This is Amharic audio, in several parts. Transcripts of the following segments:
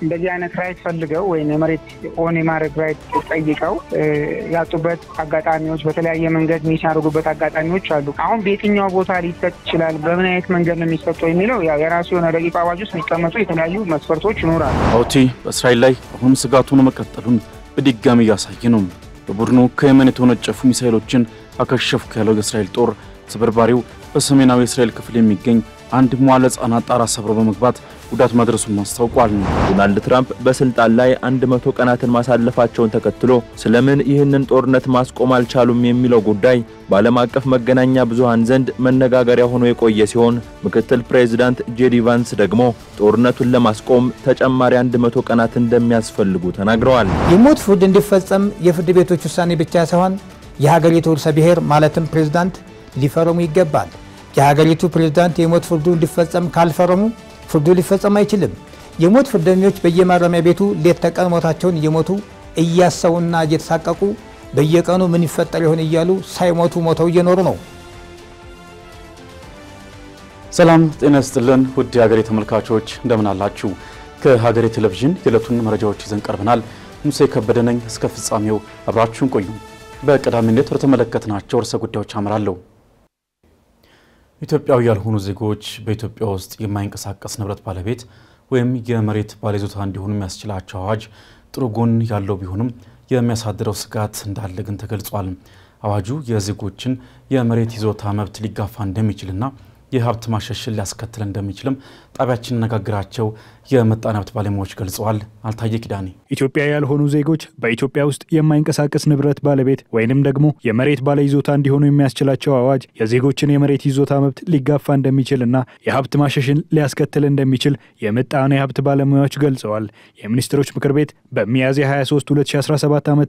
እንደዚህ አይነት ራይት ፈልገው ወይ የመሬት ኦን የማድረግ ራይት ጠይቀው ያጡበት አጋጣሚዎች በተለያየ መንገድ የሚሻሩበት አጋጣሚዎች አሉ። አሁን በየትኛው ቦታ ሊሰጥ ይችላል በምን አይነት መንገድ ነው የሚሰጠው የሚለው ያው የራሱ የሆነ ረቂቅ አዋጅ ውስጥ የሚቀመጡ የተለያዩ መስፈርቶች ይኖራሉ። ሁቲ በእስራኤል ላይ አሁን ስጋቱን መቀጠሉን በድጋሚ ያሳየ ነው። በቡድኑ ከየመን የተወነጨፉ ሚሳኤሎችን አከሸፍኩ ያለው የእስራኤል ጦር ስብርባሪው በሰሜናዊ እስራኤል ክፍል የሚገኝ አንድ መዋለ ሕጻናት ጣራ ሰብሮ በመግባት ጉዳት ማድረሱን አስታውቋል። ዶናልድ ትራምፕ በስልጣን ላይ 100 ቀናትን ማሳለፋቸውን ተከትሎ ስለምን ይህንን ጦርነት ማስቆም አልቻሉም የሚለው ጉዳይ በዓለም አቀፍ መገናኛ ብዙሃን ዘንድ መነጋገሪያ ሆኖ የቆየ ሲሆን ምክትል ፕሬዝዳንት ጄዲ ቫንስ ደግሞ ጦርነቱን ለማስቆም ተጨማሪ 100 ቀናት እንደሚያስፈልጉ ተናግረዋል። የሞት ፍርድ እንዲፈጸም የፍርድ ቤቶች ውሳኔ ብቻ ሳይሆን የሀገሪቱ ርዕሰ ብሔር ማለትም ፕሬዝዳንት ሊፈርሙ ይገባል። የሀገሪቱ ፕሬዝዳንት የሞት ፍርዱ እንዲፈጸም ካልፈረሙ ፍርዱ ሊፈጸም አይችልም። የሞት ፍርደኞች በየማረሚያ ቤቱ ሌት ተቀን ሞታቸውን እየሞቱ እያሰቡና እየተሳቀቁ በየቀኑ ምን ይፈጠር ይሆን እያሉ ሳይሞቱ ሞተው እየኖሩ ነው። ሰላም ጤና ይስጥልን ውድ የሀገሬ ተመልካቾች እንደምን አላችሁ? ከሀገሬ ቴሌቪዥን የዕለቱን መረጃዎች ይዘን ቀርበናል። ሙሴ ከበደ ነኝ። እስከ ፍጻሜው አብራችሁን ቆዩ። በቀዳሚነት ወደ ተመለከትናቸው ርዕሰ ጉዳዮች አመራለሁ። ኢትዮጵያዊ ያልሆኑ ዜጎች በኢትዮጵያ ውስጥ የማይንቀሳቀስ ንብረት ባለቤት ወይም የመሬት ባለይዞታ እንዲሆኑ የሚያስችላቸው አዋጅ ጥሩ ጎን ያለው ቢሆንም የሚያሳድረው ስጋት እንዳለ ግን ተገልጿል። አዋጁ የዜጎችን የመሬት ይዞታ መብት ሊጋፋ እንደሚችልና የሀብት ማሸሽን ሊያስከትል እንደሚችልም ጣቢያችን ነጋግራቸው የመጣና ሀብት ባለሙያዎች ገልጸዋል። አልታየ ኪዳኔ ኢትዮጵያ ያልሆኑ ዜጎች በኢትዮጵያ ውስጥ የማይንቀሳቀስ ንብረት ባለቤት ወይንም ደግሞ የመሬት ባለይዞታ እንዲሆኑ የሚያስችላቸው አዋጅ የዜጎችን የመሬት ይዞታ መብት ሊጋፋ እንደሚችልና የሀብት ማሸሽን ሊያስከትል እንደሚችል የመጣና ሀብት ባለሙያዎች ገልጸዋል። የሚኒስትሮች ምክር ቤት በሚያዝያ 23 2017 ዓ.ም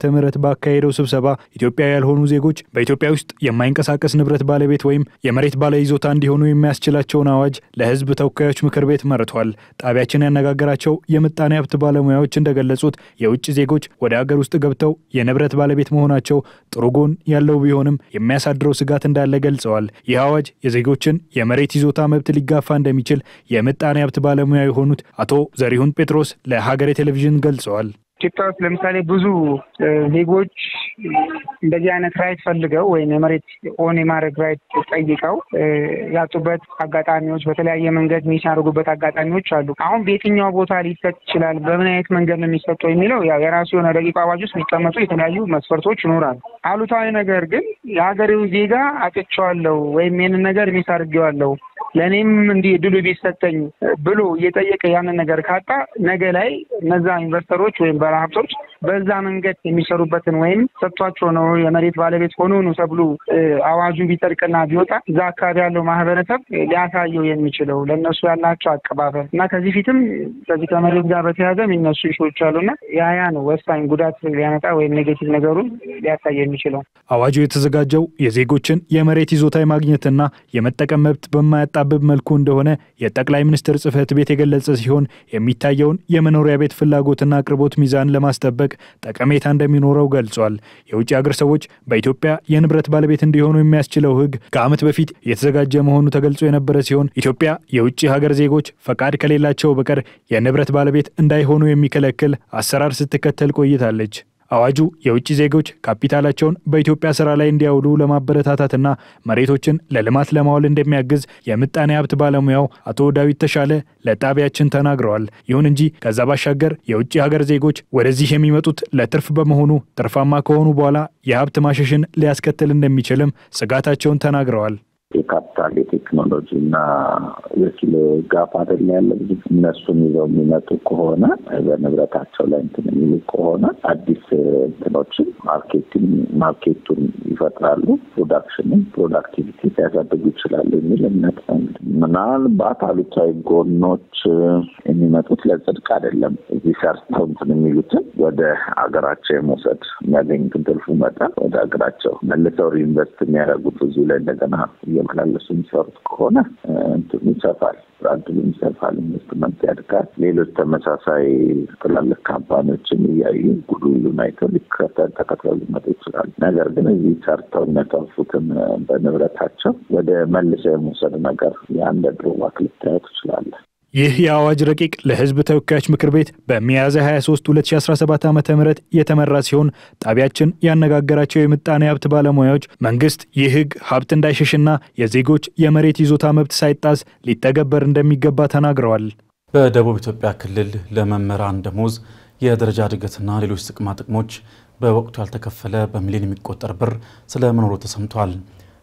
ባካሄደው ስብሰባ ኢትዮጵያ ያልሆኑ ዜጎች በኢትዮጵያ ውስጥ የማይንቀሳቀስ ንብረት ባለቤት ወይም የመሬት ባለይዞታ እንዲሆኑ የሚያስችላቸውን አዋጅ ለሕዝብ ተወካዮች ምክር ቤት መርቷል። ጣቢያችን ያነጋገራቸው የምጣኔ ሀብት ባለሙያዎች እንደገለጹት የውጭ ዜጎች ወደ ሀገር ውስጥ ገብተው የንብረት ባለቤት መሆናቸው ጥሩ ጎን ያለው ቢሆንም የሚያሳድረው ስጋት እንዳለ ገልጸዋል። ይህ አዋጅ የዜጎችን የመሬት ይዞታ መብት ሊጋፋ እንደሚችል የምጣኔ ሀብት ባለሙያ የሆኑት አቶ ዘሪሁን ጴጥሮስ ለሀገሬ ቴሌቪዥን ገልጸዋል። ኢትዮጵያ ውስጥ ለምሳሌ ብዙ ዜጎች እንደዚህ አይነት ራይት ፈልገው ወይ የመሬት ኦን የማድረግ ራይት ጠይቀው ያጡበት አጋጣሚዎች በተለያየ መንገድ የሚሻሩበት አጋጣሚዎች አሉ። አሁን በየትኛው ቦታ ሊሰጥ ይችላል በምን አይነት መንገድ ነው የሚሰጠው የሚለው ያው የራሱ የሆነ ረቂቅ አዋጅ ውስጥ የሚቀመጡ የተለያዩ መስፈርቶች ይኖራሉ። አሉታዊ ነገር ግን የሀገሬው ዜጋ አጥቼዋለሁ ወይም ይህንን ነገር ሚስ አድርጌዋለሁ ለኔም እንዲህ ድሉ ቢሰጠኝ ብሎ እየጠየቀ ያንን ነገር ካጣ ነገ ላይ እነዛ ኢንቨስተሮች ወይም ባለሀብቶች በዛ መንገድ የሚሰሩበትን ወይም ሰጥቷቸው ነው የመሬት ባለቤት ሆኖ ነው ተብሎ አዋጁ ቢጠርቅና ቢወጣ እዛ አካባቢ ያለው ማህበረሰብ ሊያሳየው የሚችለው ለነሱ ያላቸው አቀባበል እና ከዚህ ፊትም ከዚህ ከመሬት ጋር በተያያዘ የሚነሱ ኢሹዎች አሉና ያ ነው ወሳኝ ጉዳት ሊያመጣ ወይም ኔጌቲቭ ነገሩን ሊያሳይ የሚችለው። አዋጁ የተዘጋጀው የዜጎችን የመሬት ይዞታ ማግኘትና የመጠቀም መብት በማያጣብብ መልኩ እንደሆነ የጠቅላይ ሚኒስትር ጽሕፈት ቤት የገለጸ ሲሆን የሚታየውን የመኖሪያ ቤት ፍላጎትና አቅርቦት ሚዛን ለማስጠበቅ ጠቀሜታ እንደሚኖረው ገልጿል። የውጭ ሀገር ሰዎች በኢትዮጵያ የንብረት ባለቤት እንዲሆኑ የሚያስችለው ሕግ ከዓመት በፊት የተዘጋጀ መሆኑ ተገልጾ የነበረ ሲሆን ኢትዮጵያ የውጭ ሀገር ዜጎች ፈቃድ ከሌላቸው በቀር የንብረት ባለቤት እንዳይሆኑ የሚከለክል አሰራር ስትከተል ቆይታለች። አዋጁ የውጭ ዜጎች ካፒታላቸውን በኢትዮጵያ ስራ ላይ እንዲያውሉ ለማበረታታትና መሬቶችን ለልማት ለማዋል እንደሚያግዝ የምጣኔ ሀብት ባለሙያው አቶ ዳዊት ተሻለ ለጣቢያችን ተናግረዋል። ይሁን እንጂ ከዛ ባሻገር የውጭ ሀገር ዜጎች ወደዚህ የሚመጡት ለትርፍ በመሆኑ ትርፋማ ከሆኑ በኋላ የሀብት ማሸሽን ሊያስከትል እንደሚችልም ስጋታቸውን ተናግረዋል። የካፒታል የቴክኖሎጂ እና የኪሎ ጋፕ አይደል ያለ ብዙ እነሱን ይዘው የሚመጡ ከሆነ በንብረታቸው ላይ እንትን የሚሉ ከሆነ አዲስ እንትኖችን ማርኬቱን ይፈጥራሉ፣ ፕሮዳክቲቪቲ ያሳድጉ ይችላሉ የሚል እምነት ነው። ምናልባት አሉታዊ ጎኖች የሚመጡት ለጽድቅ አይደለም። እዚህ ሰርተው እንትን የሚሉትን ወደ አገራቸው የመውሰድ የሚያገኙትን ትርፉ መጠን ወደ አገራቸው መልሰው ሪኢንቨስት የሚያደርጉት ብዙ ላይ እንደገና የመላለሱ የሚሰሩት ከሆነ እንትኑ ይሰፋል፣ ራድሉ ይሰፋል፣ ኢንቨስትመንት ያድጋል። ሌሎች ተመሳሳይ ትላልቅ ካምፓኒዎችን እያዩ ጉዱ ዩናይትድ ተከትለው ሊመጡ ይችላል። ነገር ግን እዚህ ሰርተው የሚያተርፉትን በንብረታቸው ወደ መልሰው የመውሰድ ነገር የአንድ ድሮ ዋክ ልታየው ትችላለህ። ይህ የአዋጅ ረቂቅ ለሕዝብ ተወካዮች ምክር ቤት በሚያዝያ 23 2017 ዓ.ም የተመራ ሲሆን ጣቢያችን ያነጋገራቸው የምጣኔ ሀብት ባለሙያዎች መንግስት ይህ ሕግ ሀብት እንዳይሸሽና የዜጎች የመሬት ይዞታ መብት ሳይጣስ ሊተገበር እንደሚገባ ተናግረዋል። በደቡብ ኢትዮጵያ ክልል ለመምህራን ደሞዝ፣ የደረጃ እድገትና ሌሎች ጥቅማ ጥቅሞች በወቅቱ ያልተከፈለ በሚሊዮን የሚቆጠር ብር ስለመኖሩ ተሰምቷል።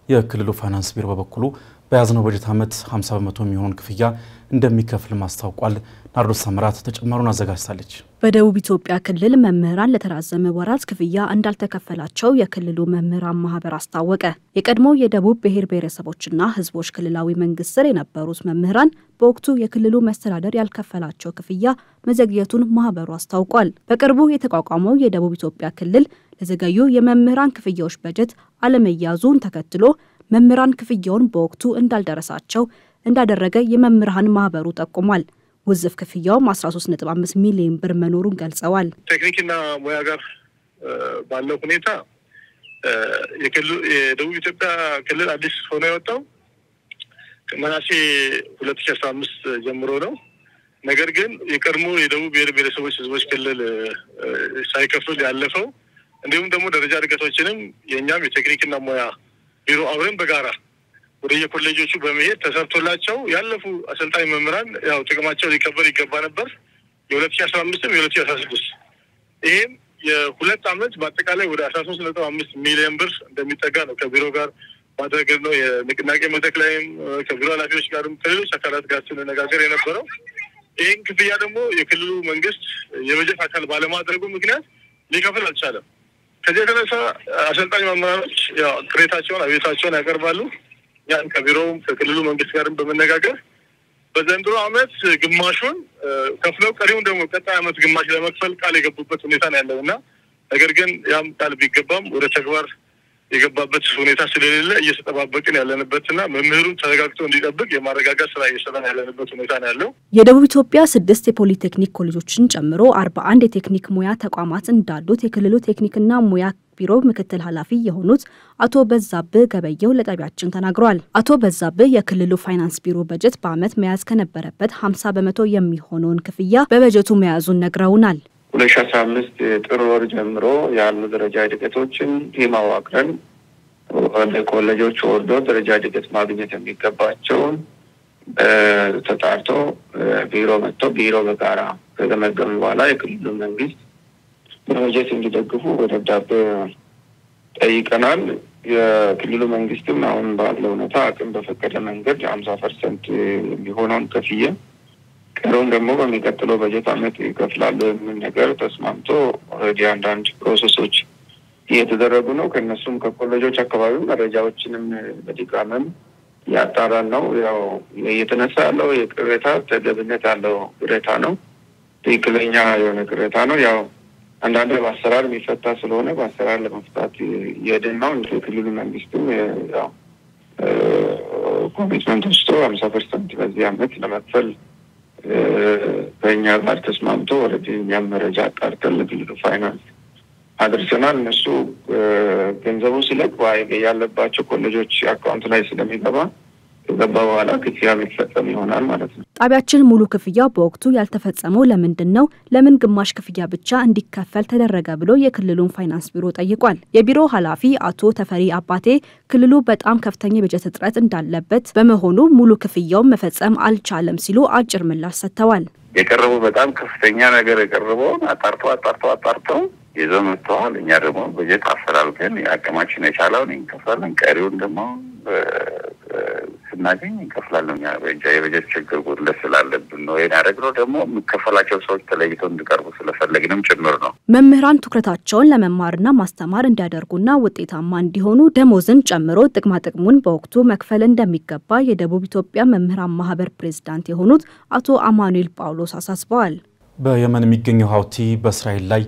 የክልሉ ፋይናንስ ቢሮ በበኩሉ በያዝነው በጀት ዓመት 50 በመቶ የሚሆን ክፍያ እንደሚከፍል ማስታወቋል። ናርዶስ ሰምራት ተጨማሩን አዘጋጅታለች። በደቡብ ኢትዮጵያ ክልል መምህራን ለተራዘመ ወራት ክፍያ እንዳልተከፈላቸው የክልሉ መምህራን ማህበር አስታወቀ። የቀድሞ የደቡብ ብሔር ብሔረሰቦችና ህዝቦች ክልላዊ መንግስት ስር የነበሩት መምህራን በወቅቱ የክልሉ መስተዳደር ያልከፈላቸው ክፍያ መዘግየቱን ማህበሩ አስታውቋል። በቅርቡ የተቋቋመው የደቡብ ኢትዮጵያ ክልል ለዘገዩ የመምህራን ክፍያዎች በጀት አለመያዙን ተከትሎ መምህራን ክፍያውን በወቅቱ እንዳልደረሳቸው እንዳደረገ የመምህራን ማህበሩ ጠቁሟል። ውዝፍ ክፍያውም 13.5 ሚሊዮን ብር መኖሩን ገልጸዋል። ቴክኒክና ሙያ ጋር ባለው ሁኔታ የደቡብ ኢትዮጵያ ክልል አዲስ ሆኖ የወጣው ከነሐሴ 2015 ጀምሮ ነው። ነገር ግን የቀድሞ የደቡብ ብሔር ብሔረሰቦች ህዝቦች ክልል ሳይከፍል ያለፈው እንዲሁም ደግሞ ደረጃ እድገቶችንም የኛም የቴክኒክና ሙያ ቢሮ አብረን በጋራ ወደ የኮሌጆቹ በመሄድ ተሰርቶላቸው ያለፉ አሰልጣኝ መምህራን ያው ጥቅማቸው ሊከበር ይገባ ነበር። የ2015 የ2016 ይሄም የሁለት ዓመት በአጠቃላይ ወደ 13.5 ሚሊዮን ብር እንደሚጠጋ ነው ከቢሮ ጋር ባደረግነው የንቅናቄ መድረክ ላይም ከቢሮ ኃላፊዎች ጋርም ከሌሎች አካላት ጋር ስንነጋገር የነበረው ይህን ክፍያ ደግሞ የክልሉ መንግስት የበጀት አካል ባለማድረጉ ምክንያት ሊከፍል አልቻለም። ከዚህ የተነሳ አሰልጣኝ መምህራኖች ያው ቅሬታቸውን አቤታቸውን ያቀርባሉ። ያን ከቢሮውም ከክልሉ መንግስት ጋርም በመነጋገር በዘንድሮ ዓመት ግማሹን ከፍለው ቀሪውን ደግሞ ቀጣይ ዓመት ግማሽ ለመክፈል ቃል የገቡበት ሁኔታ ነው ያለውና ነገር ግን ያም ቃል ቢገባም ወደ ተግባር የገባበት ሁኔታ ስለሌለ እየተጠባበቅን ያለንበትና መምህሩን ተረጋግቶ እንዲጠብቅ የማረጋጋት ስራ እየሰራን ያለንበት ሁኔታ ነው ያለው። የደቡብ ኢትዮጵያ 6 የፖሊቴክኒክ ኮሌጆችን ጨምሮ 41 የቴክኒክ ሙያ ተቋማት እንዳሉት የክልሉ ቴክኒክና ሙያ ቢሮ ምክትል ኃላፊ የሆኑት አቶ በዛብህ ገበየው ለጣቢያችን ተናግረዋል። አቶ በዛብህ የክልሉ ፋይናንስ ቢሮ በጀት በአመት መያዝ ከነበረበት 50 በመቶ የሚሆነውን ክፍያ በበጀቱ መያዙን ነግረውናል። 2015 ጥር ወር ጀምሮ ያሉ ደረጃ እድገቶችን ማዋቅረን ወደ ኮሌጆች ወርዶ ደረጃ እድገት ማግኘት የሚገባቸውን ተጣርቶ ቢሮ መጥቶ ቢሮ በጋራ ከገመገመ በኋላ የክልሉ መንግስት በበጀት እንዲደግፉ በደብዳቤ ጠይቀናል። የክልሉ መንግስትም አሁን ባለው ሁኔታ አቅም በፈቀደ መንገድ 50% የሚሆነውን ከፍዬ ቀሩን ደግሞ በሚቀጥለው በጀት ዓመት ይከፍላሉ የሚል ነገር ተስማምቶ ኦልሬዲ አንዳንድ ፕሮሰሶች እየተደረጉ ነው። ከነሱም ከኮሌጆች አካባቢ መረጃዎችንም በድጋምም ያጣራን ነው። ያው እየተነሳ ያለው የቅሬታ ተገቢነት ያለው ቅሬታ ነው። ትክክለኛ የሆነ ቅሬታ ነው። ያው አንዳንድ በአሰራር የሚፈታ ስለሆነ በአሰራር ለመፍታት እየሄድን ነው። የክልሉ መንግስትም ያው ኮሚትመንት ወስዶ 50% በዚህ ዓመት ለመክፈል በእኛ ጋር ተስማምቶ ወደ እኛም መረጃ አጣርተን ለክልሉ ፋይናንስ አድርሰናል። እነሱ ገንዘቡ ሲለቅ ያለባቸው ኮሌጆች አካውንት ላይ ስለሚገባ ከገባ በኋላ ክፍያ የሚፈጸም ይሆናል ማለት ነው። ጣቢያችን ሙሉ ክፍያው በወቅቱ ያልተፈጸመው ለምንድን ነው? ለምን ግማሽ ክፍያ ብቻ እንዲከፈል ተደረገ ብሎ የክልሉን ፋይናንስ ቢሮ ጠይቋል። የቢሮ ኃላፊ አቶ ተፈሪ አባቴ ክልሉ በጣም ከፍተኛ የበጀት እጥረት እንዳለበት በመሆኑ ሙሉ ክፍያውን መፈጸም አልቻለም ሲሉ አጭር ምላሽ ሰጥተዋል። የቀረበው በጣም ከፍተኛ ነገር የቀረበውን አጣርተው ይዘው መጥተዋል። እኛ ደግሞ በጀት አፈላልገን የአቅማችን የቻለውን እንከፍላለን፣ ቀሪውን ደግሞ ስናገኝ እንከፍላለን። የበጀት ችግር ጉድለት ስላለብን ነው ያደረግነው። ደግሞ የሚከፈላቸው ሰዎች ተለይተው እንዲቀርቡ ስለፈለግንም ጭምር ነው። መምህራን ትኩረታቸውን ለመማርና ማስተማር እንዲያደርጉና ውጤታማ እንዲሆኑ ደሞዝን ጨምሮ ጥቅማጥቅሙን በወቅቱ መክፈል እንደሚገባ የደቡብ ኢትዮጵያ መምህራን ማህበር ፕሬዝዳንት የሆኑት አቶ አማኑኤል ጳውሎስ አሳስበዋል። በየመን የሚገኘው ሀውቲ በእስራኤል ላይ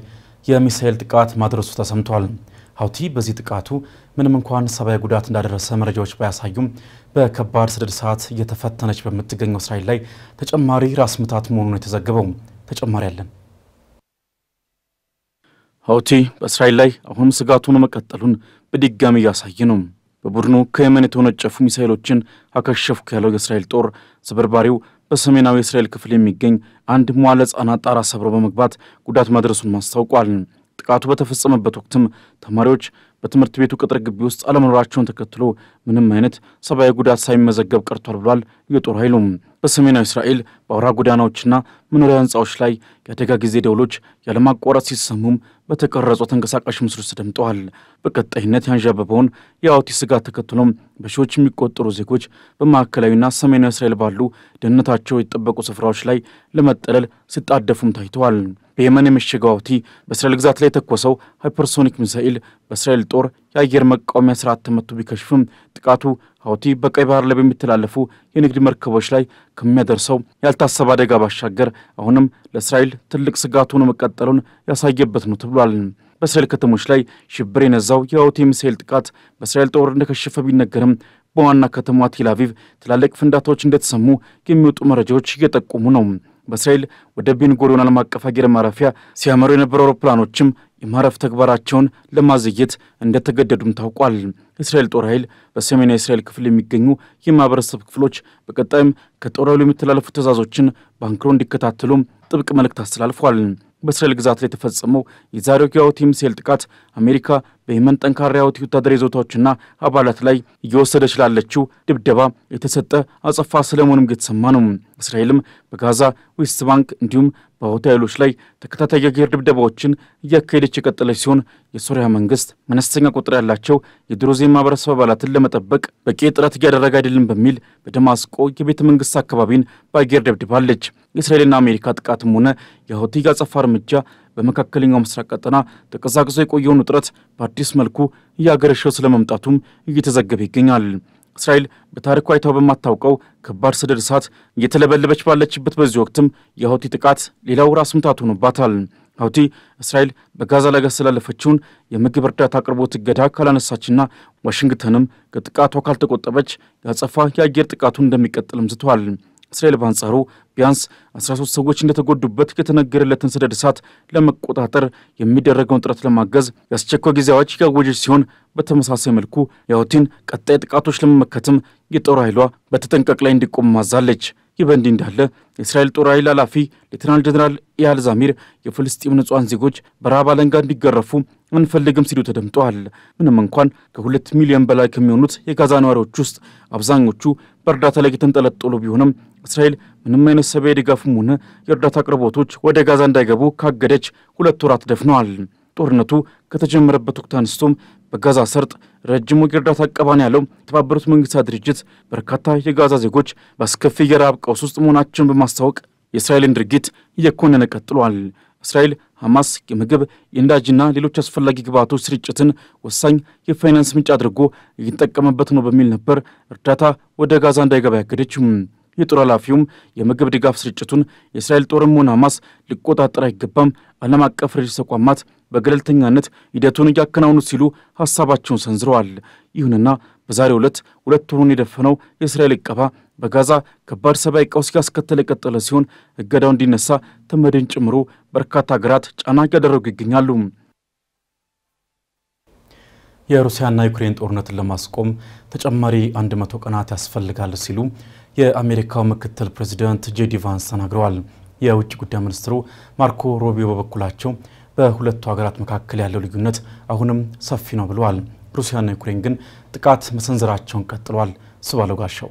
የሚሳኤል ጥቃት ማድረሱ ተሰምቷል። ሀውቲ በዚህ ጥቃቱ ምንም እንኳን ሰብአዊ ጉዳት እንዳደረሰ መረጃዎች ባያሳዩም በከባድ ሰደድ እሳት እየተፈተነች በምትገኘው እስራኤል ላይ ተጨማሪ ራስ ምታት መሆኑን የተዘገበው። ተጨማሪ ያለን ሀውቲ በእስራኤል ላይ አሁንም ስጋቱን መቀጠሉን በድጋሚ ያሳየ ነው። በቡድኑ ከየመን የተወነጨፉ ሚሳኤሎችን አከሸፍኩ ያለው የእስራኤል ጦር ስብርባሪው በሰሜናዊ እስራኤል ክፍል የሚገኝ አንድ መዋዕለ ሕጻናት ጣራ ሰብሮ በመግባት ጉዳት ማድረሱን ማስታውቋል። ጥቃቱ በተፈጸመበት ወቅትም ተማሪዎች በትምህርት ቤቱ ቅጥር ግቢ ውስጥ አለመኖራቸውን ተከትሎ ምንም አይነት ሰብአዊ ጉዳት ሳይመዘገብ ቀርቷል ብሏል የጦር ኃይሉ። በሰሜናዊ እስራኤል በአውራ ጎዳናዎችና መኖሪያ ህንፃዎች ላይ የአደጋ ጊዜ ደውሎች ያለማቋረጥ ሲሰሙም በተቀረጹ ተንቀሳቃሽ ምስሎች ተደምጠዋል። በቀጣይነት ያንዣበበውን የአውቲ ስጋት ተከትሎም በሺዎች የሚቆጠሩ ዜጎች በማዕከላዊና ሰሜናዊ እስራኤል ባሉ ደህንነታቸው የተጠበቁ ስፍራዎች ላይ ለመጠለል ሲጣደፉም ታይተዋል። በየመን የመሸገው አውቲ በእስራኤል ግዛት ላይ የተኮሰው ሃይፐርሶኒክ ሚሳኤል በእስራኤል ጦር የአየር መቃወሚያ ስርዓት ተመቶ ቢከሽፍም ጥቃቱ አውቲ በቀይ ባህር ላይ በሚተላለፉ የንግድ መርከቦች ላይ ከሚያደርሰው ያልታሰበ አደጋ ባሻገር አሁንም ለእስራኤል ትልቅ ስጋት ሆኖ መቀጠሉን ያሳየበት ነው ተብሏል። በእስራኤል ከተሞች ላይ ሽብር የነዛው የአውቲ ሚሳኤል ጥቃት በእስራኤል ጦር እንደከሸፈ ቢነገርም በዋና ከተማዋ ቴል አቪቭ ትላልቅ ፍንዳታዎች እንደተሰሙ የሚወጡ መረጃዎች እየጠቆሙ ነው። በእስራኤል ወደ ቤን ጉሪዮን ዓለም አቀፍ አየር ማረፊያ ሲያመሩ የነበሩ አውሮፕላኖችም የማረፍ ተግባራቸውን ለማዘግየት እንደተገደዱም ታውቋል። የእስራኤል ጦር ኃይል በሰሜናዊ እስራኤል ክፍል የሚገኙ የማህበረሰብ ክፍሎች በቀጣይም ከጦር ኃይሉ የሚተላለፉ ትዕዛዞችን ባንክሮ እንዲከታተሉ ጥብቅ መልእክት አስተላልፏል። በእስራኤል ግዛት ላይ የተፈጸመው የዛሬው የአውቲ ሚሳኤል ጥቃት አሜሪካ በየመን ጠንካራ የአውቲ ወታደራዊ ይዞታዎችና አባላት ላይ እየወሰደች ላለችው ድብደባ የተሰጠ አጸፋ ስለመሆኑም እየተሰማ ነው። እስራኤልም በጋዛ ዌስት ባንክ እንዲሁም በአውቲ ኃይሎች ላይ ተከታታይ የአየር ድብደባዎችን እያካሄደች የቀጠለች ሲሆን የሶሪያ መንግስት መነስተኛ ቁጥር ያላቸው የድሮዝ ማህበረሰብ አባላትን ለመጠበቅ በቂ ጥረት እያደረገ አይደለም በሚል በደማስቆ የቤተ መንግስት አካባቢን በአየር ደብድባለች። የእስራኤልና አሜሪካ ጥቃትም ሆነ የአውቲ አጸፋ እርምጃ በመካከለኛው ምስራቅ ቀጠና ተቀዛቅዞ የቆየውን ውጥረት በአዲስ መልኩ እያገረሸው ስለመምጣቱም እየተዘገበ ይገኛል። እስራኤል በታሪኳ አይታው በማታውቀው ከባድ ሰደድ እሳት እየተለበለበች ባለችበት በዚህ ወቅትም የአውቲ ጥቃት ሌላው ራስ ምታት ሆኖባታል። አውቲ እስራኤል በጋዛ ላይ ያስተላለፈችውን የምግብ እርዳታ አቅርቦት እገዳ ካላነሳችና ዋሽንግተንም ከጥቃቷ ካልተቆጠበች ያጸፋ የአየር ጥቃቱን እንደሚቀጥልም ዝቷል። እስራኤል በአንጻሩ ቢያንስ 13 ሰዎች እንደተጎዱበት የተነገረለትን ሰደድ እሳት ለመቆጣጠር የሚደረገውን ጥረት ለማገዝ የአስቸኳይ ጊዜ አዋጅ ያወጀች ሲሆን በተመሳሳይ መልኩ የአውቲን ቀጣይ ጥቃቶች ለመመከትም የጦር ኃይሏ በተጠንቀቅ ላይ እንዲቆም ማዛለች። ይህ በእንዲህ እንዳለ የእስራኤል ጦር ኃይል ኃላፊ ሌተናል ጀነራል ኢያል ዛሚር የፍልስጤም ንጹሃን ዜጎች በረሃብ አለንጋ እንዲገረፉ አንፈልግም ሲሉ ተደምጠዋል። ምንም እንኳን ከ2 ሚሊዮን በላይ ከሚሆኑት የጋዛ ነዋሪዎች ውስጥ አብዛኞቹ በእርዳታ ላይ የተንጠለጠሉ ቢሆንም እስራኤል ምንም አይነት ሰብአዊ ድጋፍም ሆነ የእርዳታ አቅርቦቶች ወደ ጋዛ እንዳይገቡ ካገደች 2 ወራት ደፍነዋል። ጦርነቱ ከተጀመረበት ወቅት አንስቶም በጋዛ ሰርጥ ረጅሙ የእርዳታ አቀባን ያለው የተባበሩት መንግስታት ድርጅት በርካታ የጋዛ ዜጎች በአስከፊ የረሃብ ቀውስ ውስጥ መሆናቸውን በማስታወቅ የእስራኤልን ድርጊት እየኮነነ ቀጥሏል። እስራኤል ሐማስ የምግብ የነዳጅና ሌሎች አስፈላጊ ግብዓቶች ስርጭትን ወሳኝ የፋይናንስ ምንጭ አድርጎ እየተጠቀመበት ነው በሚል ነበር እርዳታ ወደ ጋዛ እንዳይገባ ያገደችው። የጦር ኃላፊውም የምግብ ድጋፍ ስርጭቱን የእስራኤል ጦርም ሆነ ሐማስ ሊቆጣጠር አይገባም፣ ዓለም አቀፍ ረድኤት ተቋማት በገለልተኛነት ሂደቱን እያከናወኑ ሲሉ ሐሳባቸውን ሰንዝረዋል። ይሁንና በዛሬው ዕለት 2 ወሩን የደፈነው የእስራኤል ዕቀባ በጋዛ ከባድ ሰብአዊ ቀውስ ያስከተለ የቀጠለ ሲሆን እገዳው እንዲነሳ ተመድን ጨምሮ በርካታ ሀገራት ጫና እያደረጉ ይገኛሉ። የሩሲያና ዩክሬን ጦርነትን ለማስቆም ተጨማሪ 100 ቀናት ያስፈልጋል ሲሉ የአሜሪካው ምክትል ፕሬዝዳንት ጄዲ ቫንስ ተናግረዋል። የውጭ ጉዳይ ሚኒስትሩ ማርኮ ሩቢዮ በበኩላቸው በሁለቱ ሀገራት መካከል ያለው ልዩነት አሁንም ሰፊ ነው ብለዋል። ሩሲያና ዩክሬን ግን ጥቃት መሰንዘራቸውን ቀጥለዋል። ስባለው ጋሻው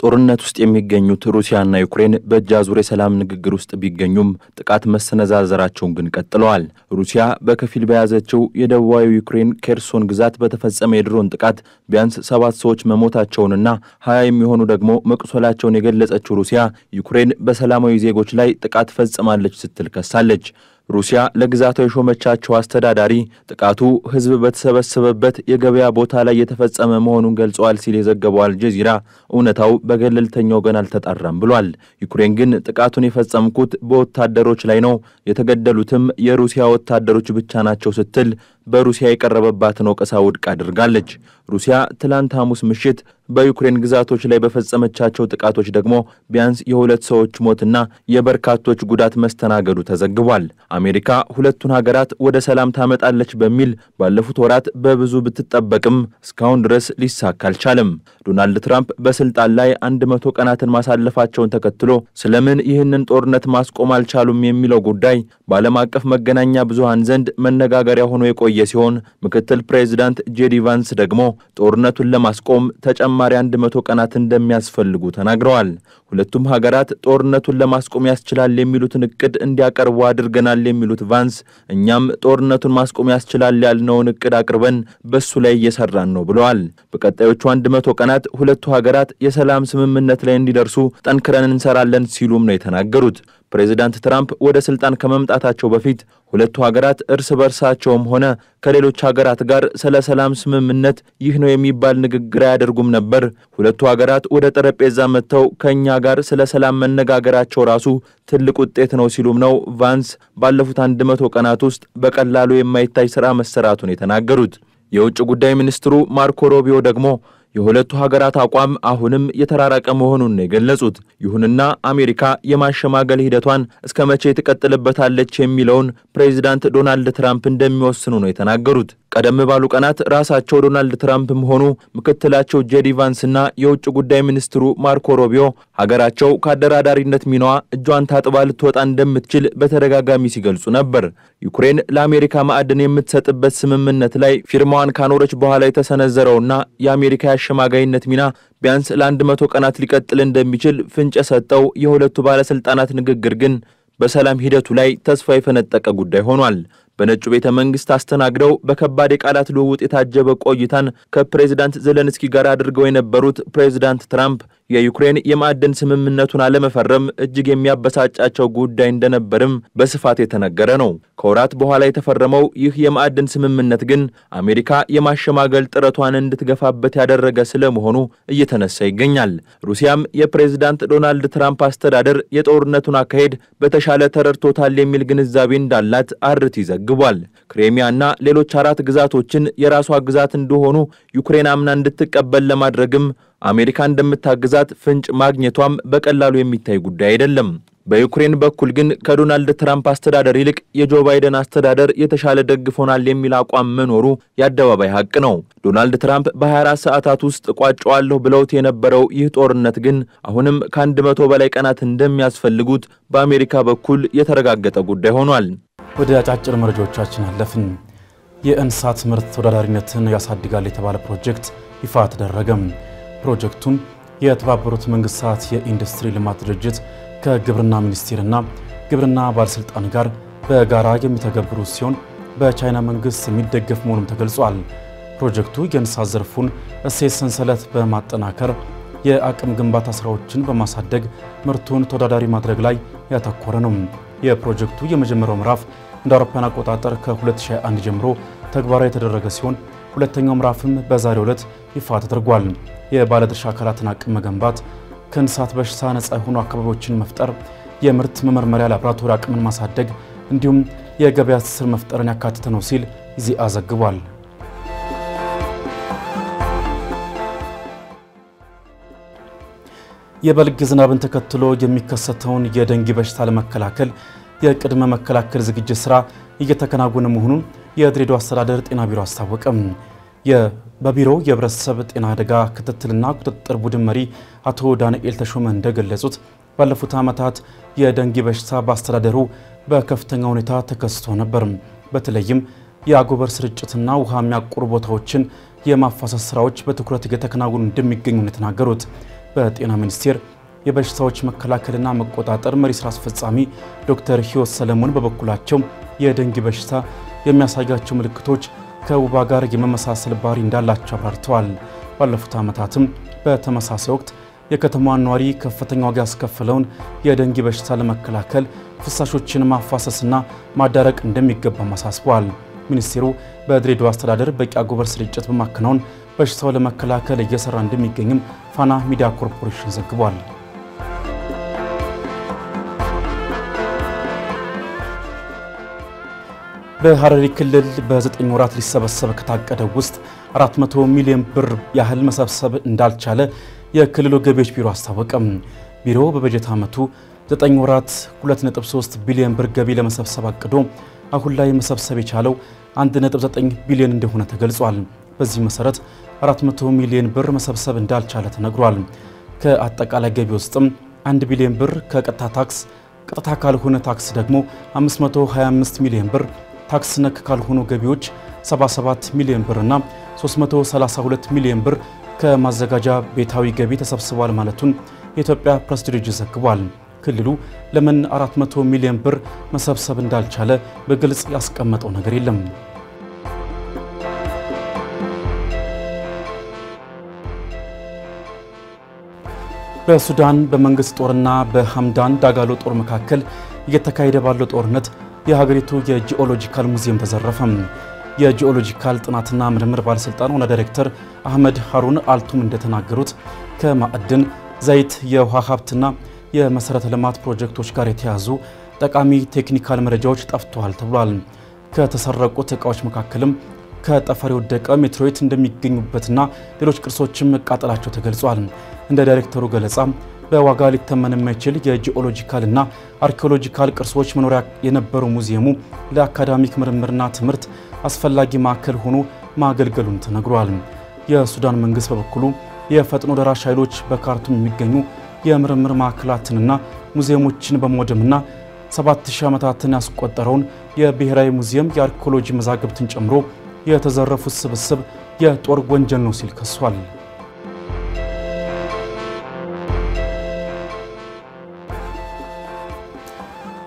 ጦርነት ውስጥ የሚገኙት ሩሲያና ዩክሬን በእጅ አዙር የሰላም ንግግር ውስጥ ቢገኙም ጥቃት መሰነዛዘራቸውን ግን ቀጥለዋል። ሩሲያ በከፊል በያዘችው የደቡባዊ ዩክሬን ኬርሶን ግዛት በተፈጸመ የድሮን ጥቃት ቢያንስ 7 ሰዎች መሞታቸውንና 20 የሚሆኑ ደግሞ መቁሰላቸውን የገለጸችው ሩሲያ ዩክሬን በሰላማዊ ዜጎች ላይ ጥቃት ፈጽማለች ስትል ከሳለች። ሩሲያ ለግዛቷ የሾመቻቸው አስተዳዳሪ ጥቃቱ ሕዝብ በተሰበሰበበት የገበያ ቦታ ላይ የተፈጸመ መሆኑን ገልጸዋል ሲል የዘገበው አልጀዚራ እውነታው በገለልተኛ ወገን አልተጣራም ብሏል። ዩክሬን ግን ጥቃቱን የፈጸምኩት በወታደሮች ላይ ነው፣ የተገደሉትም የሩሲያ ወታደሮች ብቻ ናቸው ስትል በሩሲያ የቀረበባትን ወቀሳ ውድቅ አድርጋለች። ሩሲያ ትላንት ሐሙስ ምሽት በዩክሬን ግዛቶች ላይ በፈጸመቻቸው ጥቃቶች ደግሞ ቢያንስ የሁለት ሰዎች ሞትና የበርካቶች ጉዳት መስተናገዱ ተዘግቧል። አሜሪካ ሁለቱን ሀገራት ወደ ሰላም ታመጣለች በሚል ባለፉት ወራት በብዙ ብትጠበቅም እስካሁን ድረስ ሊሳካ አልቻለም። ዶናልድ ትራምፕ በስልጣን ላይ 100 ቀናትን ማሳለፋቸውን ተከትሎ ስለምን ይህንን ጦርነት ማስቆም አልቻሉም የሚለው ጉዳይ በዓለም አቀፍ መገናኛ ብዙሃን ዘንድ መነጋገሪያ ሆኖ የቆየ ሲሆን ምክትል ፕሬዝዳንት ጄዲ ቫንስ ደግሞ ጦርነቱን ለማስቆም ተጨማሪ 100 ቀናት እንደሚያስፈልጉ ተናግረዋል። ሁለቱም ሀገራት ጦርነቱን ለማስቆም ያስችላል የሚሉትን እቅድ እንዲያቀርቡ አድርገናል የሚሉት ቫንስ እኛም ጦርነቱን ማስቆም ያስችላል ያልነውን እቅድ አቅርበን በሱ ላይ እየሰራን ነው ብለዋል። በቀጣዮቹ 100 ቀናት ሁለቱ ሀገራት የሰላም ስምምነት ላይ እንዲደርሱ ጠንክረን እንሰራለን ሲሉም ነው የተናገሩት። ፕሬዝዳንት ትራምፕ ወደ ስልጣን ከመምጣታቸው በፊት ሁለቱ ሀገራት እርስ በርሳቸውም ሆነ ከሌሎች ሀገራት ጋር ስለ ሰላም ስምምነት ይህ ነው የሚባል ንግግር አያደርጉም ነበር። ሁለቱ ሀገራት ወደ ጠረጴዛ መጥተው ከኛ ጋር ስለ ሰላም መነጋገራቸው ራሱ ትልቅ ውጤት ነው ሲሉም ነው ቫንስ ባለፉት 100 ቀናት ውስጥ በቀላሉ የማይታይ ሥራ መሰራቱን የተናገሩት። የውጭ ጉዳይ ሚኒስትሩ ማርኮ ሮቢዮ ደግሞ የሁለቱ ሀገራት አቋም አሁንም የተራራቀ መሆኑን ነው የገለጹት። ይሁንና አሜሪካ የማሸማገል ሂደቷን እስከመቼ ትቀጥልበታለች የሚለውን ፕሬዝዳንት ዶናልድ ትራምፕ እንደሚወስኑ ነው የተናገሩት። ቀደም ባሉ ቀናት ራሳቸው ዶናልድ ትራምፕም ሆኑ ምክትላቸው ጄዲ ቫንስና የውጭ ጉዳይ ሚኒስትሩ ማርኮ ሮቢዮ ሀገራቸው ከአደራዳሪነት ሚናዋ እጇን ታጥባ ልትወጣ እንደምትችል በተደጋጋሚ ሲገልጹ ነበር። ዩክሬን ለአሜሪካ ማዕድን የምትሰጥበት ስምምነት ላይ ፊርማዋን ካኖረች በኋላ የተሰነዘረውና የአሜሪካ የአሸማጋይነት ሚና ቢያንስ ለ100 ቀናት ሊቀጥል እንደሚችል ፍንጭ የሰጠው የሁለቱ ባለስልጣናት ንግግር ግን በሰላም ሂደቱ ላይ ተስፋ የፈነጠቀ ጉዳይ ሆኗል። በነጩ ቤተ መንግስት አስተናግደው በከባድ የቃላት ልውውጥ የታጀበ ቆይታን ከፕሬዝዳንት ዘለንስኪ ጋር አድርገው የነበሩት ፕሬዝዳንት ትራምፕ የዩክሬን የማዕድን ስምምነቱን አለመፈረም እጅግ የሚያበሳጫቸው ጉዳይ እንደነበርም በስፋት የተነገረ ነው። ከወራት በኋላ የተፈረመው ይህ የማዕድን ስምምነት ግን አሜሪካ የማሸማገል ጥረቷን እንድትገፋበት ያደረገ ስለመሆኑ እየተነሳ ይገኛል። ሩሲያም የፕሬዝዳንት ዶናልድ ትራምፕ አስተዳደር የጦርነቱን አካሄድ በተሻለ ተረድቶታል የሚል ግንዛቤ እንዳላት አርቲ ዘግቧል። ክሬሚያና ሌሎች 4 ግዛቶችን የራሷ ግዛት እንደሆኑ ዩክሬን አምና እንድትቀበል ለማድረግም አሜሪካ እንደምታግዛት ፍንጭ ማግኘቷም በቀላሉ የሚታይ ጉዳይ አይደለም። በዩክሬን በኩል ግን ከዶናልድ ትራምፕ አስተዳደር ይልቅ የጆ ባይደን አስተዳደር የተሻለ ደግፎናል የሚል አቋም መኖሩ የአደባባይ ሀቅ ነው። ዶናልድ ትራምፕ በ24 ሰዓታት ውስጥ ቋጨዋለሁ ብለውት የነበረው ይህ ጦርነት ግን አሁንም ከ100 በላይ ቀናት እንደሚያስፈልጉት በአሜሪካ በኩል የተረጋገጠ ጉዳይ ሆኗል። ወደ አጫጭር መረጃዎቻችን አለፍን። የእንስሳት ምርት ተወዳዳሪነትን ያሳድጋል የተባለ ፕሮጀክት ይፋ ተደረገም። ፕሮጀክቱን የተባበሩት መንግስታት የኢንዱስትሪ ልማት ድርጅት ከግብርና ሚኒስቴርና ግብርና ባለስልጣን ጋር በጋራ የሚተገብሩ ሲሆን በቻይና መንግስት የሚደገፍ መሆኑም ተገልጿል። ፕሮጀክቱ የእንስሳት ዘርፉን እሴት ሰንሰለት በማጠናከር የአቅም ግንባታ ስራዎችን በማሳደግ ምርቱን ተወዳዳሪ ማድረግ ላይ ያተኮረ ነው። የፕሮጀክቱ የመጀመሪያው ምዕራፍ እንደ አውሮፓውያን አቆጣጠር ከ2021 ጀምሮ ተግባራዊ የተደረገ ሲሆን ሁለተኛው ምዕራፍም በዛሬው ዕለት ይፋ ተደርጓል። የባለድርሻ አካላትን አቅም መገንባት፣ ከእንስሳት በሽታ ነፃ የሆኑ አካባቢዎችን መፍጠር፣ የምርት መመርመሪያ ላቦራቶሪ አቅምን ማሳደግ እንዲሁም የገበያ ትስስር መፍጠርን ያካተተ ነው ሲል ኢዜአ ዘግቧል። የበልግ ዝናብን ተከትሎ የሚከሰተውን የደንጊ በሽታ ለመከላከል የቅድመ መከላከል ዝግጅት ስራ እየተከናወነ መሆኑን የድሬዳዋ አስተዳደር ጤና ቢሮ አስታወቀም። በቢሮው የህብረተሰብ ጤና አደጋ ክትትልና ቁጥጥር ቡድን መሪ አቶ ዳንኤል ተሾመ እንደገለጹት ባለፉት ዓመታት የደንጊ በሽታ በአስተዳደሩ በከፍተኛ ሁኔታ ተከስቶ ነበር። በተለይም የአጎበር ስርጭትና ውሃ የሚያቆሩ ቦታዎችን የማፋሰስ ስራዎች በትኩረት እየተከናወኑ እንደሚገኙ ነው የተናገሩት። በጤና ሚኒስቴር የበሽታዎች መከላከልና መቆጣጠር መሪ ስራ አስፈጻሚ ዶክተር ህይወት ሰለሞን በበኩላቸው የደንጊ በሽታ የሚያሳያቸው ምልክቶች ከወባ ጋር የመመሳሰል ባህሪ እንዳላቸው አብራርተዋል። ባለፉት ዓመታትም በተመሳሳይ ወቅት የከተማዋን ነዋሪ ከፍተኛ ዋጋ ያስከፈለውን የደንጊ በሽታ ለመከላከል ፍሳሾችን ማፋሰስና ማዳረቅ እንደሚገባ አሳስበዋል። ሚኒስቴሩ በድሬዳዋ አስተዳደር በቂ አጎበር ስርጭት በማከናወን በሽታው ለመከላከል እየሰራ እንደሚገኝም ፋና ሚዲያ ኮርፖሬሽን ዘግቧል። በሐረሪ ክልል በ9 ወራት ሊሰበሰብ ከታቀደው ውስጥ 400 ሚሊዮን ብር ያህል መሰብሰብ እንዳልቻለ የክልሉ ገቢዎች ቢሮ አስታወቀም። ቢሮው በበጀት ዓመቱ 9 ወራት 2.3 ቢሊዮን ብር ገቢ ለመሰብሰብ አቅዶ አሁን ላይ መሰብሰብ የቻለው 1.9 ቢሊዮን እንደሆነ ተገልጿል። በዚህ መሰረት 400 ሚሊዮን ብር መሰብሰብ እንዳልቻለ ተነግሯል። ከአጠቃላይ ገቢ ውስጥም 1 ቢሊዮን ብር ከቀጥታ ታክስ፣ ቀጥታ ካልሆነ ታክስ ደግሞ 525 ሚሊዮን ብር፣ ታክስ ነክ ካልሆኑ ገቢዎች 77 ሚሊዮን ብር እና 332 ሚሊዮን ብር ከማዘጋጃ ቤታዊ ገቢ ተሰብስቧል ማለቱን የኢትዮጵያ ፕሬስ ድርጅት ዘግቧል። ክልሉ ለምን 400 ሚሊዮን ብር መሰብሰብ እንዳልቻለ በግልጽ ያስቀመጠው ነገር የለም። በሱዳን በመንግስት ጦርና በሐምዳን ዳጋሎ ጦር መካከል እየተካሄደ ባለው ጦርነት የሀገሪቱ የጂኦሎጂካል ሙዚየም ተዘረፈ። የጂኦሎጂካል ጥናትና ምርምር ባለስልጣን ዋና ዳይሬክተር አህመድ ሃሩን አልቱም እንደተናገሩት ከማዕድን፣ ዘይት፣ የውሃ ሀብትና የመሰረተ ልማት ፕሮጀክቶች ጋር የተያዙ ጠቃሚ ቴክኒካል መረጃዎች ጠፍተዋል ተብሏል። ከተሰረቁት ዕቃዎች መካከልም ከጠፈር የወደቀ ሜትሮይት እንደሚገኙበትና ሌሎች ቅርሶችም መቃጠላቸው ተገልጿል። እንደ ዳይሬክተሩ ገለጻ በዋጋ ሊተመን የማይችል የጂኦሎጂካልና አርኪኦሎጂካል ቅርሶች መኖሪያ የነበረው ሙዚየሙ ለአካዳሚክ ምርምርና ትምህርት አስፈላጊ ማዕከል ሆኖ ማገልገሉን ተነግሯል። የሱዳን መንግስት በበኩሉ የፈጥኖ ደራሽ ኃይሎች በካርቱም የሚገኙ የምርምር ማዕከላትንና ሙዚየሞችን በመውደምና 7000 ዓመታትን ያስቆጠረውን የብሔራዊ ሙዚየም የአርኪኦሎጂ መዛግብትን ጨምሮ የተዘረፉት ስብስብ የጦር ወንጀል ነው ሲል ከሷል።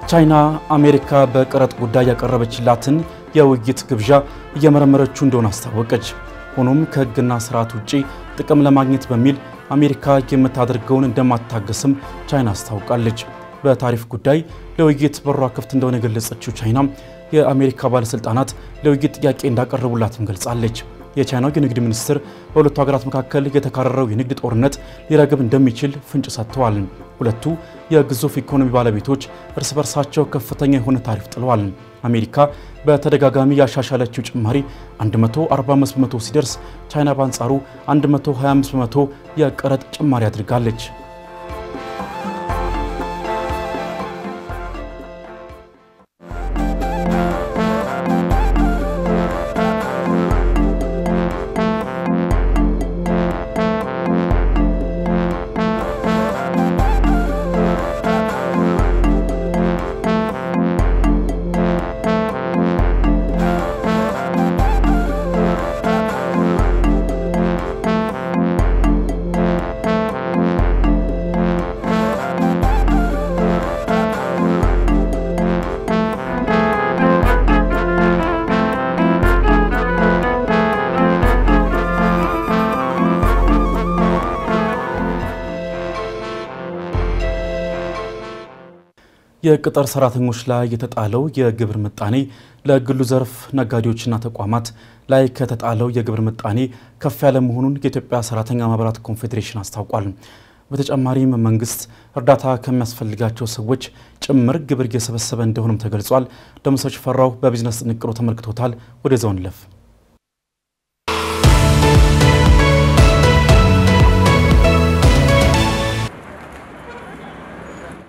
ቻይና አሜሪካ በቀረጥ ጉዳይ ያቀረበችላትን የውይይት ግብዣ እየመረመረችው እንደሆነ አስታወቀች። ሆኖም ከህግና ስርዓት ውጪ ጥቅም ለማግኘት በሚል አሜሪካ የምታደርገውን እንደማታገስም ቻይና አስታውቃለች። በታሪፍ ጉዳይ ለውይይት በሯ ክፍት እንደሆነ የገለጸችው ቻይና የአሜሪካ ባለስልጣናት ለውይይት ጥያቄ እንዳቀረቡላትም ገልጻለች። የቻይናው የንግድ ሚኒስትር በሁለቱ ሀገራት መካከል የተካረረው የንግድ ጦርነት ሊረግብ እንደሚችል ፍንጭ ሰጥተዋል። ሁለቱ የግዙፍ ኢኮኖሚ ባለቤቶች እርስ በርሳቸው ከፍተኛ የሆነ ታሪፍ ጥለዋል። አሜሪካ በተደጋጋሚ ያሻሻለችው ጭማሪ 145 በመቶ ሲደርስ ቻይና በአንጻሩ 125 በመቶ የቀረጥ ጭማሪ አድርጋለች። የቅጥር ሰራተኞች ላይ የተጣለው የግብር ምጣኔ ለግሉ ዘርፍ ነጋዴዎችና ተቋማት ላይ ከተጣለው የግብር ምጣኔ ከፍ ያለ መሆኑን የኢትዮጵያ ሰራተኛ ማህበራት ኮንፌዴሬሽን አስታውቋል። በተጨማሪም መንግስት እርዳታ ከሚያስፈልጋቸው ሰዎች ጭምር ግብር እየሰበሰበ እንደሆነም ተገልጿል። ደምሰች ፈራው በቢዝነስ ንቅሮ ተመልክቶታል። ወደ ዛው እንለፍ።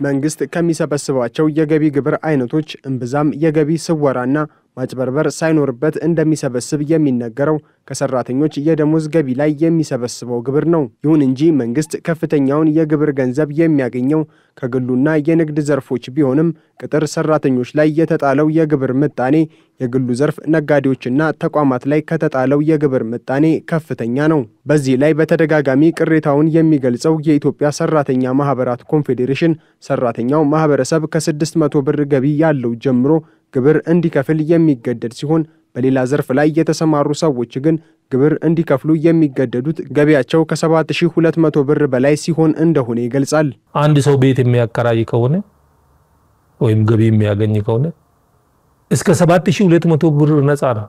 መንግስት ከሚሰበስባቸው የገቢ ግብር አይነቶች እንብዛም የገቢ ስወራና ማጭበርበር ሳይኖርበት እንደሚሰበስብ የሚነገረው ከሰራተኞች የደሞዝ ገቢ ላይ የሚሰበስበው ግብር ነው። ይሁን እንጂ መንግስት ከፍተኛውን የግብር ገንዘብ የሚያገኘው ከግሉና የንግድ ዘርፎች ቢሆንም ቅጥር ሰራተኞች ላይ የተጣለው የግብር ምጣኔ የግሉ ዘርፍ ነጋዴዎችና ተቋማት ላይ ከተጣለው የግብር ምጣኔ ከፍተኛ ነው። በዚህ ላይ በተደጋጋሚ ቅሬታውን የሚገልጸው የኢትዮጵያ ሰራተኛ ማህበራት ኮንፌዴሬሽን ሰራተኛው ማህበረሰብ ከ600 ብር ገቢ ያለው ጀምሮ ግብር እንዲከፍል የሚገደድ ሲሆን በሌላ ዘርፍ ላይ የተሰማሩ ሰዎች ግን ግብር እንዲከፍሉ የሚገደዱት ገቢያቸው ከ7200 ብር በላይ ሲሆን እንደሆነ ይገልጻል። አንድ ሰው ቤት የሚያከራይ ከሆነ ወይም ገቢ የሚያገኝ ከሆነ እስከ 7200 ብር ነፃ ነው።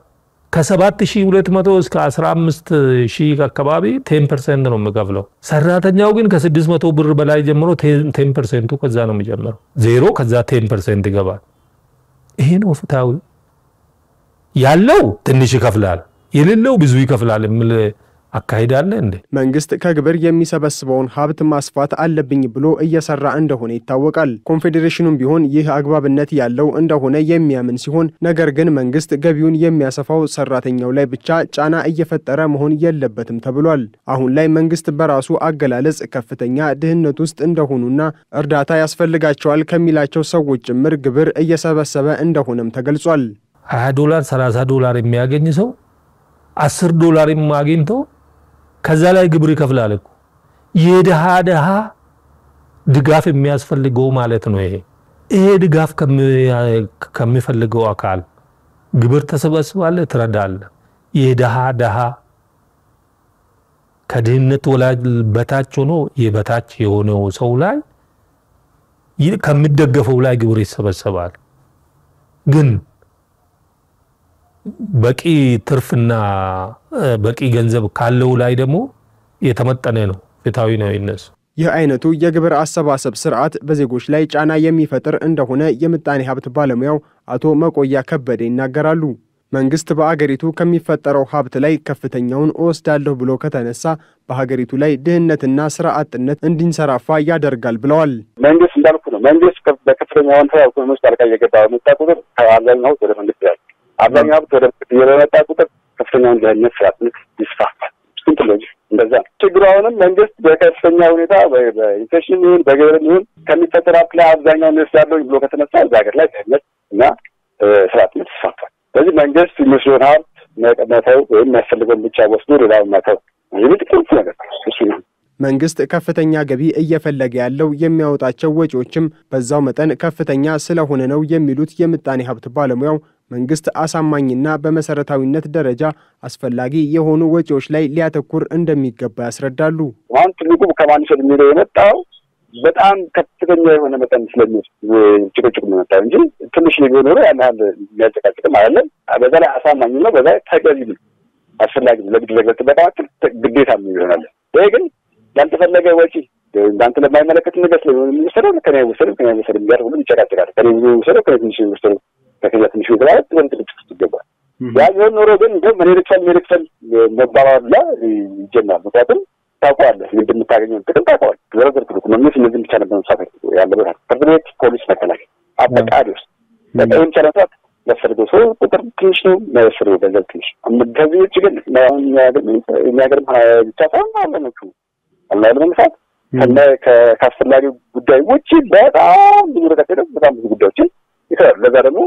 ከ7200 እስከ 15000 አካባቢ 10% ነው የሚከፍለው። ሰራተኛው ግን ከ600 ብር በላይ ጀምሮ 10%ቱ ከዛ ነው የሚጀምረው። ዜሮ ከዛ 10% ይገባል። ይሄ ነው ፍትሃዊ። ያለው ትንሽ ይከፍላል የሌለው ብዙ ይከፍላል የሚል አካሄዳለ እንዴ? መንግስት ከግብር የሚሰበስበውን ሀብት ማስፋት አለብኝ ብሎ እየሰራ እንደሆነ ይታወቃል። ኮንፌዴሬሽኑም ቢሆን ይህ አግባብነት ያለው እንደሆነ የሚያምን ሲሆን ነገር ግን መንግስት ገቢውን የሚያሰፋው ሰራተኛው ላይ ብቻ ጫና እየፈጠረ መሆን የለበትም ተብሏል። አሁን ላይ መንግስት በራሱ አገላለጽ ከፍተኛ ድህነት ውስጥ እንደሆኑና እርዳታ ያስፈልጋቸዋል ከሚላቸው ሰዎች ጭምር ግብር እየሰበሰበ እንደሆነም ተገልጿል። $20 $30 የሚያገኝ ሰው $10 ማግኝቶ ከዛ ላይ ግብር ይከፍላል እኮ የደሃ ድጋፍ የሚያስፈልገው ማለት ነው። ይሄ ድጋፍ ከሚፈልገው አካል ግብር ተሰበስባለ ትረዳለ። የደሃ ከድህነት ወላጅ በታች ሆኖ የበታች የሆነው ሰው ላይ ከሚደገፈው ላይ ግብር ይሰበሰባል። ግን በቂ ትርፍና በቂ ገንዘብ ካለው ላይ ደግሞ የተመጠነ ነው ፍትሃዊ ነው ይነሱ። ይህ አይነቱ የግብር አሰባሰብ ስርዓት በዜጎች ላይ ጫና የሚፈጥር እንደሆነ የምጣኔ ሀብት ባለሙያው አቶ መቆያ ከበደ ይናገራሉ። መንግስት በአገሪቱ ከሚፈጠረው ሀብት ላይ ከፍተኛውን ወስዳለሁ ብሎ ከተነሳ በሀገሪቱ ላይ ድህነትና ስራ አጥነት እንዲንሰራፋ ያደርጋል ብለዋል። መንግስት እንዳልኩ ነው። መንግስት በከፍተኛ ወንታ ኢኮኖሚ ውስጥ አልቃ እየገባ መጣ ቁጥር ከአብዛኛው ወደ መንግስት ያለ አብዛኛው ሀብት ወደ የመጣ ቁጥር ከፍተኛውን ድህነት ስራ አጥነት ይስፋፋል። ሲምፕል እንደዛ ችግሩ አሁንም መንግስት በከፍተኛ ሁኔታ በኢንፌክሽን ይሁን በግብር ይሁን ከሚፈጠር ሀብት ላይ አብዛኛውን ወስዳለሁ ብሎ ከተነሳ ሀገር ላይ ድህነት እና ስራ አጥነት ይስፋፋል። ስለዚህ መንግስት የሚወስደውን ሀብት መተው ወይም የሚያስፈልገውን ብቻ ወስዶ ሌላውን መተው ይልቅ ነገር እሱ ነው። መንግስት ከፍተኛ ገቢ እየፈለገ ያለው የሚያወጣቸው ወጪዎችም በዛው መጠን ከፍተኛ ስለሆነ ነው የሚሉት የምጣኔ ሀብት ባለሙያው መንግስት አሳማኝና በመሰረታዊነት ደረጃ አስፈላጊ የሆኑ ወጪዎች ላይ ሊያተኩር እንደሚገባ ያስረዳሉ። አሁን ትልቁ ከማንሸል የሚለው የመጣው በጣም ከፍተኛ የሆነ መጠን ስለሚወስድ ጭቅጭቅ ነው የመጣው እንጂ ትንሽ ሊሆን ኖሮ ያን ያህል የሚያጨቃጭቅም አይደለም። በዛ ላይ አሳማኝ ነው፣ በዛ ላይ ተገቢ ነው፣ አስፈላጊ ነው። ለግድለገት በጣም ግዴታ ይሆናል። ይሄ ግን ያልተፈለገ ወጪ እንዳንተ ለማይመለከት ነገር ስለሆነ የሚወሰደው ከኔ ወሰደው ጋር ሁሉ ይጨቃጨቃል። ከኔ ወሰደው ከትንሽ ወሰደው ከትንሽ ይገባል ትንሽ ይገባል። ያ ቢሆን ኖሮ ግን ምን ይልክሰል መባባል ላይ ይጀምራል። ምክንያቱም ታውቃለህ እንደምታገኘው ጥቅም ታውቃለህ። ዘረዘር ትልቁ መንግስት እነዚህን ብቻ ነበር መሳፈር ያለበት። ፍርድ ቤት፣ ፖሊስ፣ መከላከያ አጠቃላይ ውስጥ በጣም ቻላታት ለፍርድ ሰው ቁጥር ትንሽ ነው ለፍርድ ገንዘብ ትንሽ ከዚህ ውጭ ግን የሚያገርም ብቻ ሳይሆን አለ ለምሳሌ ከአስፈላጊው ጉዳይ ውጭ በጣም ብዙ ርቀት ሄደው በጣም ብዙ ጉዳዮችን ይሰራል። ለዛ ደግሞ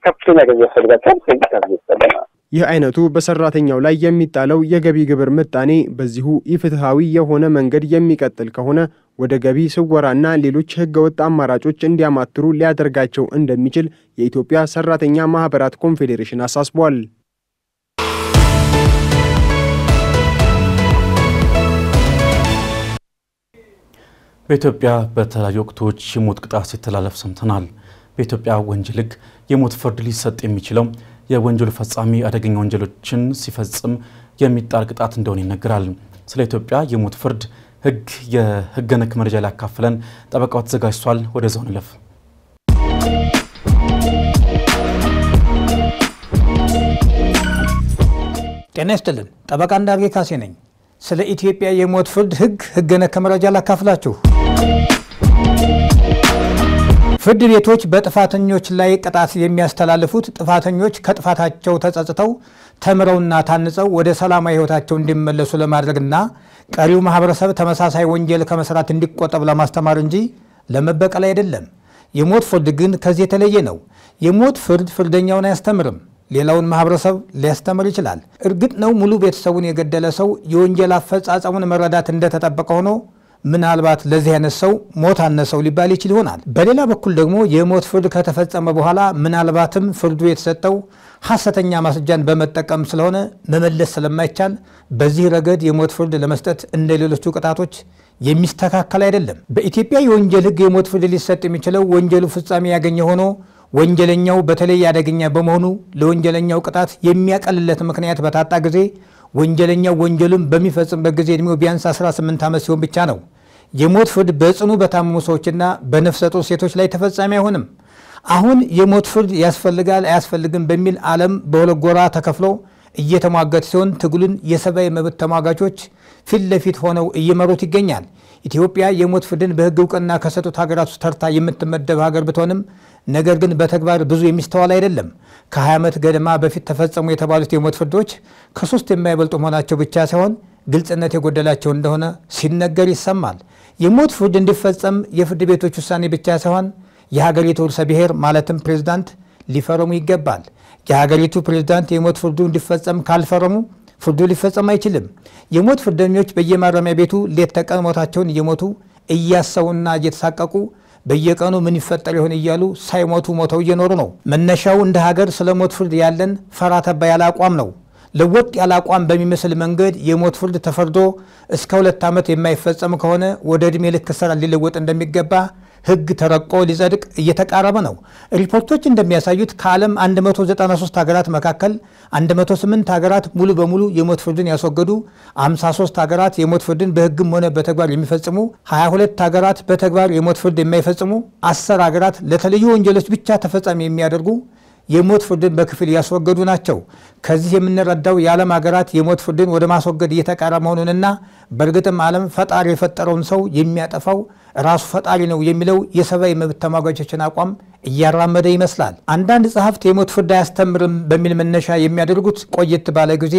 ከፍተኛ ገንዘብ ያስፈልጋቸዋል። ይህ አይነቱ በሰራተኛው ላይ የሚጣለው የገቢ ግብር ምጣኔ በዚሁ ኢፍትሃዊ የሆነ መንገድ የሚቀጥል ከሆነ ወደ ገቢ ስወራና ሌሎች ህገወጥ አማራጮች እንዲያማትሩ ሊያደርጋቸው እንደሚችል የኢትዮጵያ ሰራተኛ ማህበራት ኮንፌዴሬሽን አሳስቧል። በኢትዮጵያ በተለያዩ ወቅቶች የሞት ቅጣት ሲተላለፍ ሰምተናል። በኢትዮጵያ ወንጀል ህግ የሞት ፍርድ ሊሰጥ የሚችለው የወንጀል ፈጻሚ አደገኛ ወንጀሎችን ሲፈጽም የሚጣል ቅጣት እንደሆነ ይነገራል። ስለ ኢትዮጵያ የሞት ፍርድ ህግ የህግ ነክ መረጃ ሊያካፍለን ጠበቃው ተዘጋጅቷል። ወደ ዞን ለፍ ጤና ይስጥልን። ጠበቃ እንዳርጌ ካሴ ነኝ። ስለ ኢትዮጵያ የሞት ፍርድ ህግ ነክ መረጃ ላካፍላችሁ። ፍርድ ቤቶች በጥፋተኞች ላይ ቅጣት የሚያስተላልፉት ጥፋተኞች ከጥፋታቸው ተጸጽተው ተምረውና ታንጸው ወደ ሰላማዊ ህይወታቸው እንዲመለሱ ለማድረግና ቀሪው ማህበረሰብ ተመሳሳይ ወንጀል ከመስራት እንዲቆጠብ ለማስተማር እንጂ ለመበቀል አይደለም። የሞት ፍርድ ግን ከዚህ የተለየ ነው። የሞት ፍርድ ፍርደኛውን አያስተምርም፣ ሌላውን ማህበረሰብ ሊያስተምር ይችላል። እርግጥ ነው ሙሉ ቤተሰቡን የገደለ ሰው የወንጀል አፈጻጸሙን መረዳት እንደተጠበቀ ሆኖ ምናልባት ለዚህ አይነት ሰው ሞት አነሰው ሊባል ይችል ይሆናል። በሌላ በኩል ደግሞ የሞት ፍርድ ከተፈጸመ በኋላ ምናልባትም ፍርዱ የተሰጠው ሐሰተኛ ማስረጃን በመጠቀም ስለሆነ መመለስ ስለማይቻል በዚህ ረገድ የሞት ፍርድ ለመስጠት እንደ ሌሎቹ ቅጣቶች የሚስተካከል አይደለም። በኢትዮጵያ የወንጀል ህግ የሞት ፍርድ ሊሰጥ የሚችለው ወንጀሉ ፍጻሜ ያገኘ ሆኖ ወንጀለኛው በተለይ አደገኛ በመሆኑ ለወንጀለኛው ቅጣት የሚያቀልለት ምክንያት በታጣ ጊዜ ወንጀለኛው ወንጀሉን በሚፈጽምበት ጊዜ እድሜው ቢያንስ 18 ዓመት ሲሆን ብቻ ነው። የሞት ፍርድ በጽኑ በታመሙ ሰዎችና በነፍሰ ጡር ሴቶች ላይ ተፈጻሚ አይሆንም። አሁን የሞት ፍርድ ያስፈልጋል አያስፈልግም በሚል ዓለም በሁለት ጎራ ተከፍሎ እየተሟገተ ሲሆን ትግሉን የሰብአዊ መብት ተሟጋቾች ፊት ለፊት ሆነው እየመሩት ይገኛል። ኢትዮጵያ የሞት ፍርድን በሕግ እውቅና ከሰጡት ሀገራት ውስጥ ተርታ የምትመደብ ሀገር ብትሆንም ነገር ግን በተግባር ብዙ የሚስተዋል አይደለም። ከ20 ዓመት ገደማ በፊት ተፈጸሙ የተባሉት የሞት ፍርዶች ከ3 የማይበልጡ መሆናቸው ብቻ ሳይሆን ግልጽነት የጎደላቸው እንደሆነ ሲነገር ይሰማል። የሞት ፍርድ እንዲፈጸም የፍርድ ቤቶች ውሳኔ ብቻ ሳይሆን የሀገሪቱ ርዕሰ ብሔር ማለትም ፕሬዝዳንት ሊፈርሙ ይገባል። የሀገሪቱ ፕሬዝዳንት የሞት ፍርዱ እንዲፈጸም ካልፈረሙ ፍርዱ ሊፈጸም አይችልም። የሞት ፍርደኞች በየማረሚያ ቤቱ ሌት ተቀን ሞታቸውን እየሞቱ እያሰቡና እየተሳቀቁ በየቀኑ ምን ይፈጠር ይሆን እያሉ ሳይሞቱ ሞተው እየኖሩ ነው። መነሻው እንደ ሀገር ስለ ሞት ፍርድ ያለን ፈራ ተባ ያለ አቋም ነው። ለወጥ ያለ አቋም በሚመስል መንገድ የሞት ፍርድ ተፈርዶ እስከ 2 ዓመት የማይፈጸም ከሆነ ወደ ዕድሜ ልክ እስራት ሊለወጥ እንደሚገባ ሕግ ተረቆ ሊጸድቅ እየተቃረበ ነው። ሪፖርቶች እንደሚያሳዩት ከዓለም 193 ሀገራት መካከል 108 ሀገራት ሙሉ በሙሉ የሞት ፍርድን ያስወገዱ፣ 53 ሀገራት የሞት ፍርድን በሕግም ሆነ በተግባር የሚፈጽሙ፣ 22 ሀገራት በተግባር የሞት ፍርድ የማይፈጽሙ፣ 10 ሀገራት ለተለዩ ወንጀሎች ብቻ ተፈጻሚ የሚያደርጉ የሞት ፍርድን በክፍል ያስወገዱ ናቸው። ከዚህ የምንረዳው የዓለም ሀገራት የሞት ፍርድን ወደ ማስወገድ እየተቃረበ መሆኑንና በእርግጥም ዓለም ፈጣሪ የፈጠረውን ሰው የሚያጠፋው ራሱ ፈጣሪ ነው የሚለው የሰብአዊ መብት ተሟጋቾችን አቋም እያራመደ ይመስላል። አንዳንድ ጸሐፍት የሞት ፍርድ አያስተምርም በሚል መነሻ የሚያደርጉት ቆየት ባለ ጊዜ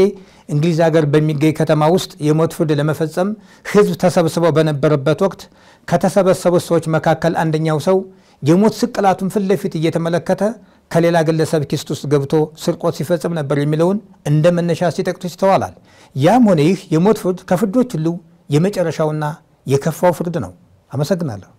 እንግሊዝ ሀገር በሚገኝ ከተማ ውስጥ የሞት ፍርድ ለመፈጸም ሕዝብ ተሰብስበው በነበረበት ወቅት ከተሰበሰቡት ሰዎች መካከል አንደኛው ሰው የሞት ስቅላቱን ፊት ለፊት እየተመለከተ ከሌላ ግለሰብ ኪስ ውስጥ ገብቶ ስርቆት ሲፈጽም ነበር የሚለውን እንደ መነሻ ሲጠቅሱ ይስተዋላል። ያም ሆነ ይህ የሞት ፍርድ ከፍርዶች ሁሉ የመጨረሻውና የከፋው ፍርድ ነው። አመሰግናለሁ።